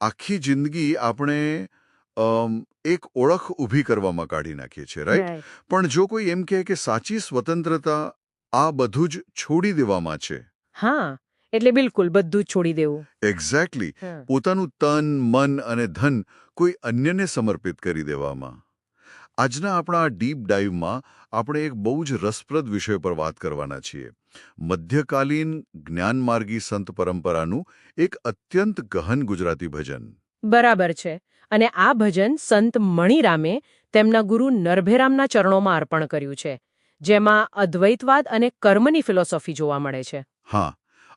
આખી જિંદગી આપણે એક ઓળખ ઊભી કરવામાં કાઢી નાખીએ છીએ, રાઈટ? રાઈટ. પણ જો કોઈ એમ કહે કે સાચી સ્વતંત્રતા આ બધું જ છોડી દેવામાં છે. હા, એટલે બિલકુલ બધું જ છોડી દેવું. એક્ઝેક્ટલી. હા. પોતાનું તન, મન અને ધન કોઈ અન્યને સમર્પિત કરી દેવામાં. આજના આપણા આ ડીપ ડાઈવમાં આપણે એક બહુ જ રસપ્રદ વિષય પર વાત કરવાના છીએ. મધ્યકાલીન જ્ઞાનમાર્ગી સંત પરંપરાનું એક અત્યંત ગહન ગુજરાતી ભજન. બરાબર છે. અને આ ભજન સંત મણિરામે તેમના ગુરુ નરભેરામના ચરણોમાં અર્પણ કર્યું છે, જેમાં અદ્વૈતવાદ અને કર્મની ફિલોસોફી જોવા મળે છે. હા,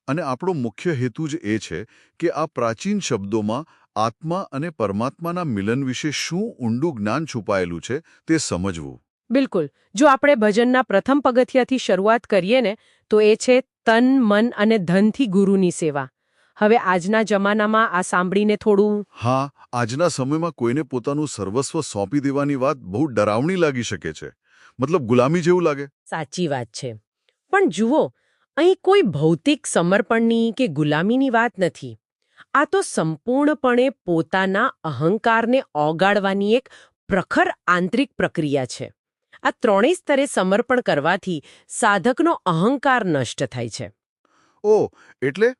અને આપણો મુખ્ય હેતુ જ એ છે કે આ પ્રાચીન શબ્દોમાં આત્મા અને પરમાત્માના મિલન વિશે શું ઊંડું જ્ઞાન છુપાયેલું છે તે સમજવું. બિલકુલ. જો આપણે ભજનના પ્રથમ પગથિયાથી શરૂઆત કરીએ ને, તો એ છે તન, મન અને ધનથી ગુરુની સેવા. હવે આજના જમાનામાં આ સાંભળીને થોડું હા, આજના સમયમાં કોઈને પોતાનું સર્વસ્વ સોંપી દેવાની વાત બહુ ડરાવણી લાગી શકે છે. મતલબ ગુલામી જેવું લાગે. સાચી વાત છે. પણ જુઓ, અહીં કોઈ ભૌતિક સમર્પણની કે ગુલામીની વાત નથી. આ તો સંપૂર્ણપણે પોતાના અહંકારને ઓગાળવાની એક પ્રખર આંતરિક પ્રક્રિયા છે. આ ત્રણેય સ્તરે સમર્પણ કરવાથી સાધકનો અહંકાર નષ્ટ થાય છે. ઓ, એટલે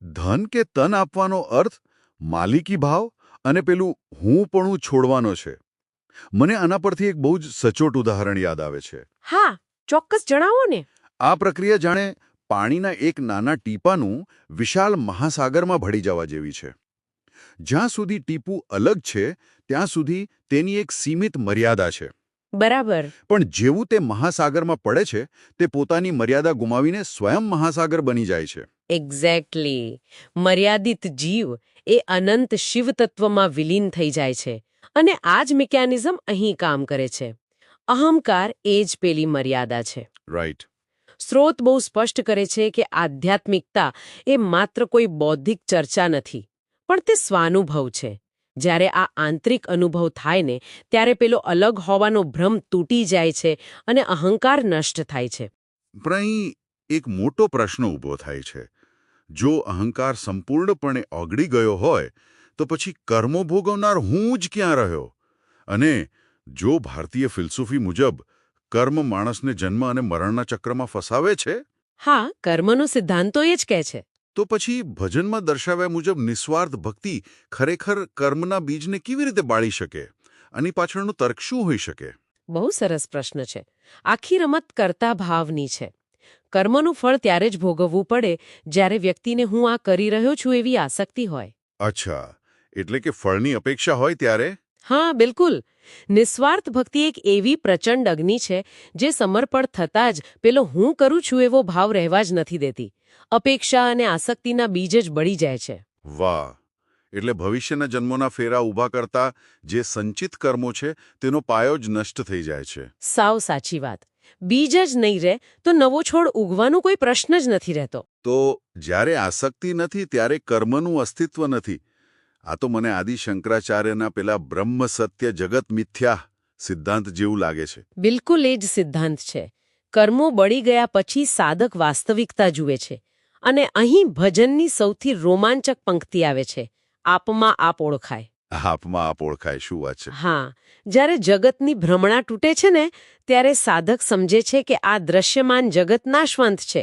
ધન કે તન આપવાનો અર્થ માલિકી ભાવ અને પેલું હુંપણું છોડવાનો છે. મને આના પરથી એક બહુ જ સચોટ ઉદાહરણ યાદ આવે છે. હા, ચોક્કસ જણાવો ને. આ પ્રક્રિયા જાણે પાણીના એક નાના ટીપાનું વિશાળ મહાસાગરમાં ભળી જવા જેવી છે. જ્યાં સુધી ટીપું અલગ છે ત્યાં સુધી તેની એક સીમિત મર્યાદા છે. બરાબર. પણ જેવું તે મહાસાગરમાં પડે છે તે પોતાની મર્યાદા ગુમાવીને સ્વયં મહાસાગર બની જાય છે. એક્ઝેક્ટલી. મર્યાદિત જીવ એ અનંત શિવ તત્વમાં વિલીન થઈ જાય છે. અને આ જ મિકેનિઝમ અહીં કામ કરે છે. અહંકાર એ જ પેલી મર્યાદા છે. રાઈટ. સ્ત્રોત બહુ સ્પષ્ટ કરે છે કે આધ્યાત્મિકતા એ માત્ર કોઈ બૌદ્ધિક ચર્ચા નથી, પણ તે સ્વાનુભવ છે. જ્યારે આ આંતરિક અનુભવ થાય ને, ત્યારે પેલો અલગ હોવાનો ભ્રમ તૂટી જાય છે અને અહંકાર નષ્ટ થાય છે. પણ અહીં એક મોટો પ્રશ્ન ઊભો થાય છે. જો અહંકાર સંપૂર્ણપણે ઓગળી ગયો હોય તો પછી કર્મો ભોગવનાર હું જ ક્યાં રહ્યો? અને જો ભારતીય ફિલસૂફી મુજબ કર્મ માણસને જન્મ અને મરણના ચક્રમાં ફસાવે છે, હા, કર્મનો સિદ્ધાંત તો એ જ કહે છે. તો પછી ભજનમાં દર્શાવ્યા મુજબ નિસ્વાર્થ ભક્તિ ખરેખર કર્મના બીજને કેવી રીતે બાળી શકે? આની પાછળનો તર્ક શું હોઈ શકે? બહુ સરસ પ્રશ્ન છે. આખી રમત કર્તા ભાવની છે. કર્મનું ફળ ત્યારે જ ભોગવવું પડે જ્યારે વ્યક્તિને હું આ કરી રહ્યો છું એવી આસક્તિ હોય. અચ્છા, એટલે કે ફળની અપેક્ષા હોય ત્યારે? હા, બિલકુલ. નિસ્વાર્થ ભક્તિ એક એવી પ્રચંડ અગ્નિ છે જે સમર્પણ થતાં જ પેલો હું કરું છું એવો ભાવ રહેવા જ નથી દેતી. અપેક્ષા અને આસક્તિના બીજ જ બળી જાય છે. વાહ! એટલે ભવિષ્યના જન્મોના ફેરા ઊભા કરતા જે સંચિત કર્મો છે તેનો પાયો જ નષ્ટ થઈ જાય છે. સાવ સાચી વાત. બીજ જ નહીં રહે તો નવો છોડ ઉગવાનો કોઈ પ્રશ્ન જ નથી રહેતો. તો જ્યારે આસક્તિ નથી ત્યારે કર્મનું અસ્તિત્વ નથી. આ તો મને આદિ શંકરાચાર્યના પેલા બ્રહ્મ સત્ય જગત મિથ્યા સિદ્ધાંત જેવું લાગે છે. બિલકુલ એ જ સિદ્ધાંત છે. કર્મો બળી ગયા પછી સાધક વાસ્તવિકતા જુએ છે. અને અહીં ભજનની સૌથી રોમાંચક પંક્તિ આવે છે. આપમાં આપ ઓળખાય. આપમાં આપ ઓળખાય, શું વાત છે? હા, જ્યારે જગતની ભ્રમણા તૂટે છે ને, ત્યારે સાધક સમજે છે કે આ દ્રશ્યમાન જગત નાશવંત છે.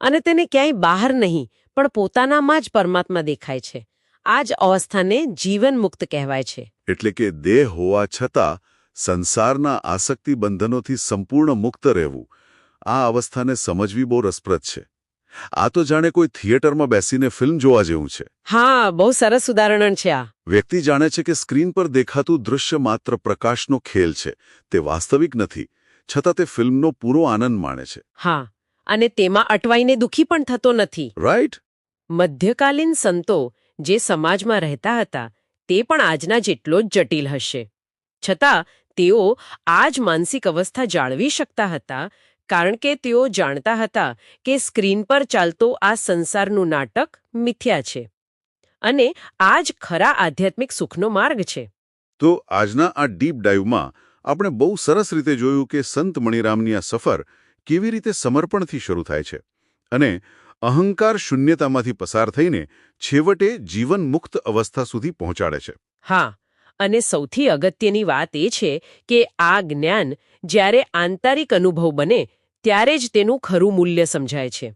અને તેને ક્યાંય બહાર નહીં, પણ પોતાનામાં જ પરમાત્મા દેખાય છે. આ જ અવસ્થાને જીવન મુક્ત કહેવાય છે. એટલે કે દેહ હોવા છતાં સંસારના આસક્તિ બંધનોથી સંપૂર્ણ મુક્ત રહેવું. આ અવસ્થાને સમજવી બહુ રસપ્રદ છે. આ તો જાણે કોઈ થિયેટરમાં બેસીને ફિલ્મ જોવા જેવું છે. હા, બહુ સરસ ઉદાહરણ છે આ. વ્યક્તિ જાણે છે કે સ્ક્રીન પર દેખાતું દૃશ્ય માત્ર પ્રકાશનો ખેલ છે, તે વાસ્તવિક નથી, છતાં તે ફિલ્મનો પૂરો આનંદ માણે છે. હા, અને તેમાં અટવાઈને દુઃખી પણ થતો નથી. રાઈટ? મધ્યકાલીન સંતો જે સમાજમાં રહેતા હતા તે પણ આજના જેટલો જ જટિલ હશે. છતાં તેઓ આ જ માનસિક અવસ્થા જાળવી શકતા હતા, કારણ કે તેઓ જાણતા હતા કે સ્ક્રીન પર ચાલતો આ સંસારનું નાટક મિથ્યા છે. અને આ જ ખરા આધ્યાત્મિક સુખનો માર્ગ છે. તો આજના આ ડીપ ડાઈવમાં આપણે બહુ સરસ રીતે જોયું કે સંત મણિરામની આ સફર કેવી રીતે સમર્પણથી શરૂ થાય છે અને અહંકાર શૂન્યતામાંથી પસાર થઈને છેવટે જીવનમુક્ત અવસ્થા સુધી પહોંચાડે છે. હા, અને સૌથી અગત્યની વાત એ છે કે આ જ્ઞાન જ્યારે આંતરિક અનુભવ બને ત્યારે જ તેનું ખરું મૂલ્ય સમજાય છે.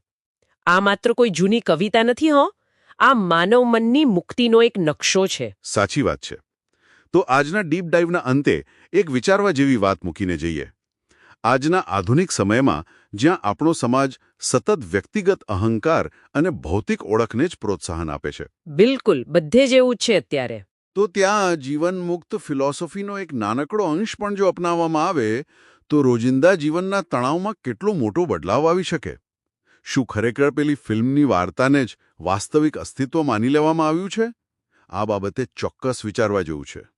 આ માત્ર કોઈ જૂની કવિતા નથી હો, આ માનવ મનની મુક્તિનો એક નકશો છે. સાચી વાત છે. તો આજના ડીપ ડાઇવના અંતે એક વિચારવા જેવી વાત મૂકીને જઈએ. આજના આધુનિક સમયમાં જ્યાં આપણો સમાજ સતત વ્યક્તિગત અહંકાર અને ભૌતિક ઓળખને જ પ્રોત્સાહન આપે છે, બિલકુલ, બધે જ એવું જ છે અત્યારે. તો ત્યાં જીવનમુક્ત ફિલોસોફીનો એક નાનકડો અંશ પણ જો અપનાવવામાં આવે તો રોજિંદા જીવનના તણાવમાં કેટલો મોટો બદલાવ આવી શકે. શું ખરેખર પેલી ફિલ્મની વાર્તાને જ વાસ્તવિક અસ્તિત્વ માની લેવામાં આવ્યું છે? આ બાબતે ચોક્કસ વિચારવા જેવું છે.